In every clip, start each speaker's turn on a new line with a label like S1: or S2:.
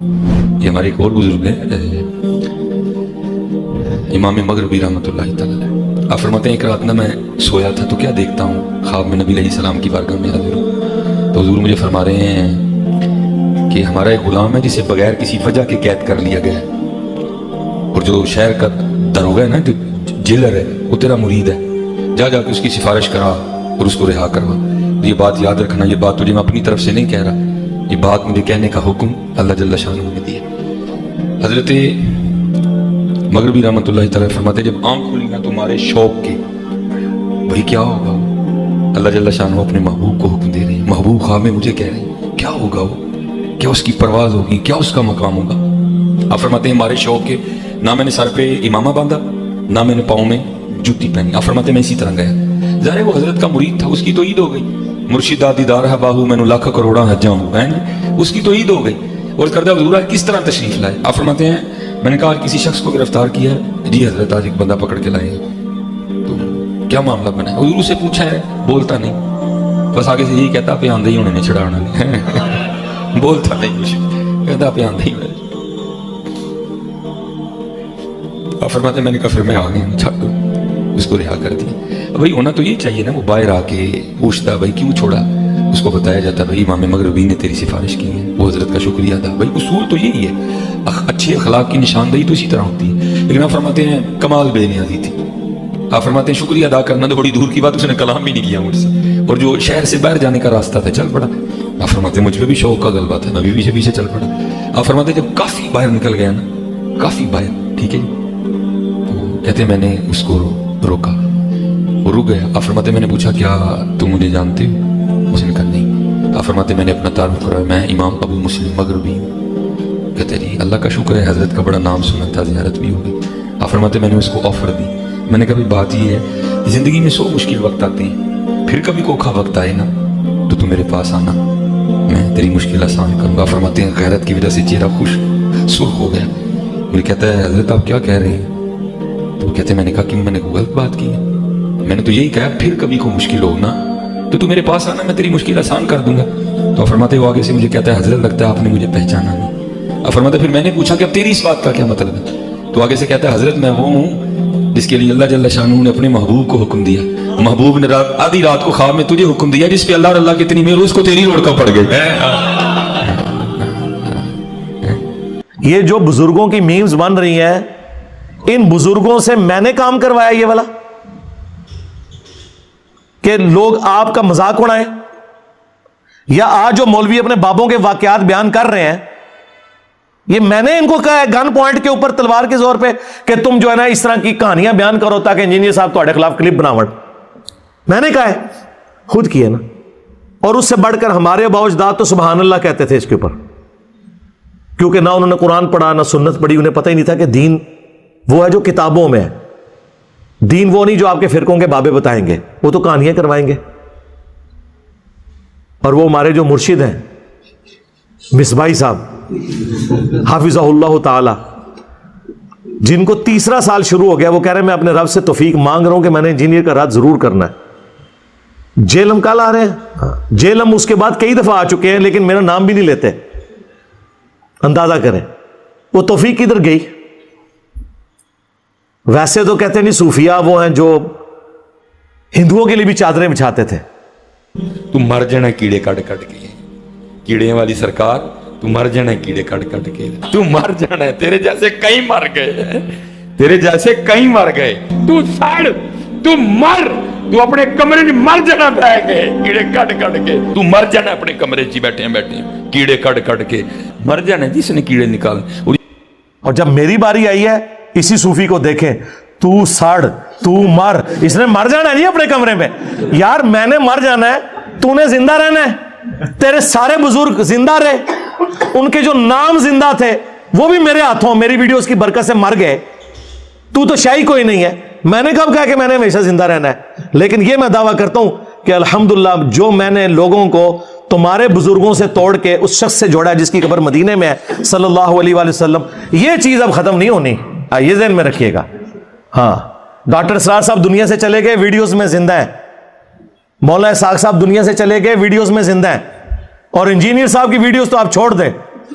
S1: یہ ہمارے ایک اور بزرگ ہیں امام مغربی رحمۃ اللہ تعالی، آپ فرماتے ہیں ایک رات میں سویا تھا تو کیا دیکھتا ہوں، خواب میں نبی علیہ السلام کی بارگاہ میں حاضر ہوں تو حضور مجھے فرما رہے ہیں کہ ہمارا ایک غلام ہے جسے بغیر کسی وجہ کے قید کر لیا گیا ہے، اور جو شہر کا داروغہ ہے نا، جو جیلر ہے، وہ تیرا مرید ہے، جا جا کے اس کی سفارش کرا اور اس کو رہا کروا۔ یہ بات یاد رکھنا، یہ بات تجھے میں اپنی طرف سے نہیں کہہ رہا، یہ بات مجھے کہنے کا حکم اللہ جل شانہ نے دیا۔ حضرت مغربی رحمۃ اللہ تعالی فرماتے جب آنکھ کھلی نا تمہارے شوق کے، بھائی کیا ہوگا، اللہ جل شانہ اپنے محبوب کو حکم دے رہے ہیں، محبوب خواب میں مجھے کہہ رہے ہیں کیا ہوگا، وہ کیا اس کی پرواز ہوگی، کیا اس کا مقام ہوگا۔ آپ فرماتے ہیں ہمارے شوق کے، نہ میں نے سر پہ امامہ باندھا، نہ میں نے پاؤں میں جوتی پہنی۔ آپ فرماتے ہیں میں اسی طرح گیا، ظاہر وہ حضرت کا مرید تھا، اس کی تو عید ہو گئی، مرشدہ دیدار ہے باہو میں لاکھ کروڑا حجاں ہوں، اس کی تو عید ہو گئی، اور کردہ حضور کس طرح تشریف لائے۔ آپ فرماتے ہیں میں نے کہا کسی شخص کو گرفتار کیا ہے، جی حضرت آج ایک بندہ پکڑ کے لائے ہیں، تو کیا معاملہ بنا ہے، حضور سے پوچھا ہے، بولتا نہیں، بس آگے سے یہی کہتا پہ آندھے ہی ہونے نے چھڑانا نہیں بولتا نہیں کچھ، کہتا پہ آندھے ہی ہونے۔ آپ فرماتے ہیں میں نے کہا پھر میں آ گیا، چھاڑ دو، اس کو رہا کر دیا۔ بھائی ہونا تو یہ چاہیے نا، وہ باہر آ کے پوچھتا بھائی کیوں چھوڑا، اس کو بتایا جاتا بھائی امام مغربی نے تیری سفارش کی ہے، وہ حضرت کا شکریہ تھا۔ بھائی اصول تو یہی ہے، اچھے اخلاق کی نشاندہی تو اسی طرح ہوتی ہے، لیکن آپ فرماتے ہیں کمال بے نیازی تھی۔ آپ فرماتے ہیں شکریہ ادا کرنا تو بڑی دور کی بات، اس نے کلام بھی نہیں کیا مجھ سے، اور جو شہر سے باہر جانے کا راستہ تھا چل پڑا۔ آپ فرماتے ہیں مجھ پہ بھی شوق کا غلبہ تھا، میں بھی پیچھے پیچھے چل پڑا۔ آپ فرماتے ہیں جب کافی باہر نکل گیا نا، کافی باہر، ٹھیک ہے، تو کہتے ہیں میں نے اس کو روکا، وہ رک گیا۔ آپ فرماتے میں نے پوچھا کیا تم مجھے جانتے ہو، اس نے کہا نہیں۔ آپ فرماتے میں نے اپنا تعارف کرایا، میں امام ابو مسلم مغربی ہوں۔ کہتے جی اللہ کا شکر ہے، حضرت کا بڑا نام سنا تھا، زیارت بھی ہوگی۔ آپ فرماتے میں نے اس کو آفر دی، میں نے کہا بات یہ ہے زندگی میں 100 مشکل وقت آتے ہیں، پھر کبھی کوکھا وقت آئے نا تو تم میرے پاس آنا، میں تیری مشکل آسان کروں گا۔ فرماتے ہیں غیرت کی وجہ سے چہرہ خوش سرخ ہو گیا، مجھے کہتا ہے حضرت آپ کیا کہہ رہے ہیں، تو کہتے ہیں میں نے کہا کہ میں نے غلط بات کی ہے، میں نے تو یہی کہا پھر کبھی کو مشکل ہو نا تو میرے پاس آنا، میں تیری مشکل آسان کر دوں گا۔ تو فرماتے وہ آگے سے مجھے کہتا ہے حضرت لگتا ہے آپ نے مجھے پہچانا نہیں۔ اب فرماتے پھر میں نے پوچھا کہ اب تیری اس بات کا کیا مطلب ہے، تو آگے سے کہتا ہے حضرت میں وہ ہوں جس کے لیے اللہ جل شانہ نے اپنے محبوب کو حکم دیا، محبوب نے آدھی رات کو خواب میں تجھے حکم دیا، جس پہ اللہ اور اللہ کی اتنی مہر اس کو تیری روڑ کا پڑ گئی۔
S2: یہ جو بزرگوں کی میمز بن رہی ہیں، ان بزرگوں سے میں نے کام کروایا یہ والا کہ لوگ آپ کا مذاق اڑائیں، یا آج جو مولوی اپنے بابوں کے واقعات بیان کر رہے ہیں، یہ میں نے ان کو کہا ہے گن پوائنٹ کے اوپر تلوار کے زور پہ کہ تم جو ہے نا اس طرح کی کہانیاں بیان کرو تاکہ انجینئر صاحب تمہارے خلاف کلپ بناوڑ۔ میں نے کہا ہے، خود کیے نا، اور اس سے بڑھ کر ہمارے اباء و اجداد تو سبحان اللہ کہتے تھے اس کے اوپر، کیونکہ نہ انہوں نے قرآن پڑھا نہ سنت پڑھی، انہیں پتہ ہی نہیں تھا کہ دین وہ ہے جو کتابوں میں ہے، دین وہ نہیں جو آپ کے فرقوں کے بابے بتائیں گے، وہ تو کہانیاں کروائیں گے۔ اور وہ ہمارے جو مرشد ہیں مصباحی صاحب حافظہ اللہ تعالی، جن کو 3 سال شروع ہو گیا، وہ کہہ رہے ہیں میں اپنے رب سے توفیق مانگ رہا ہوں کہ میں نے انجینئر کا رات ضرور کرنا ہے۔ جیلم کل آ رہے ہیں، جیلم اس کے بعد کئی دفعہ آ چکے ہیں لیکن میرا نام بھی نہیں لیتے، اندازہ کریں وہ توفیق کدھر گئی۔ ویسے تو کہتے نہیں صوفیہ وہ ہیں جو ہندوؤں کے لیے بھی چادریں بچھاتے تھے۔
S1: تو مر جانا کیڑے کٹ کٹ کے، کیڑے والی سرکار، تو مر جانا کیڑے کٹ کٹ کے، تو مر جانا ہے، تیرے جیسے کئی مر گئے، تیرے جیسے کئی مر گئے، تو سڑ، تو مر، تو اپنے کمرے میں مر جانا بیٹھ گئے کیڑے کٹ کٹ کے، تو مر جانا اپنے کمرے چ بیٹھے کیڑے کٹ کٹ کے، مر جانا جس نے کیڑے نکال۔
S2: اور جب میری باری آئی ہے اسی صوفی کو دیکھیں، تو سڑ، تو مر، اس نے مر جانا ہے نہیں اپنے کمرے میں، یار میں نے مر جانا ہے، تو نے زندہ رہنا ہے، تیرے سارے بزرگ زندہ رہے، ان کے جو نام زندہ تھے وہ بھی میرے ہاتھوں میری ویڈیوز کی برکت سے مر گئے، تو شاہی کوئی نہیں ہے۔ میں نے کب کہا کہ میں نے ہمیشہ زندہ رہنا ہے، لیکن یہ میں دعویٰ کرتا ہوں کہ الحمدللہ جو میں نے لوگوں کو تمہارے بزرگوں سے توڑ کے اس شخص سے جوڑا ہے جس کی قبر مدینے میں ہے صلی اللہ علیہ وآلہ وسلم، یہ چیز اب ختم نہیں ہونی، یہ ذہن میں رکھیے گا۔ ہاں، ڈاکٹر اسرار صاحب دنیا سے چلے گئے، ویڈیوز میں زندہ ہیں، مولانا اسحاق صاحب دنیا سے چلے گئے، ویڈیوز میں زندہ ہیں، اور انجینئر صاحب کی ویڈیوز تو آپ چھوڑ دیں،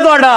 S2: ਤੁਹਾਡਾ।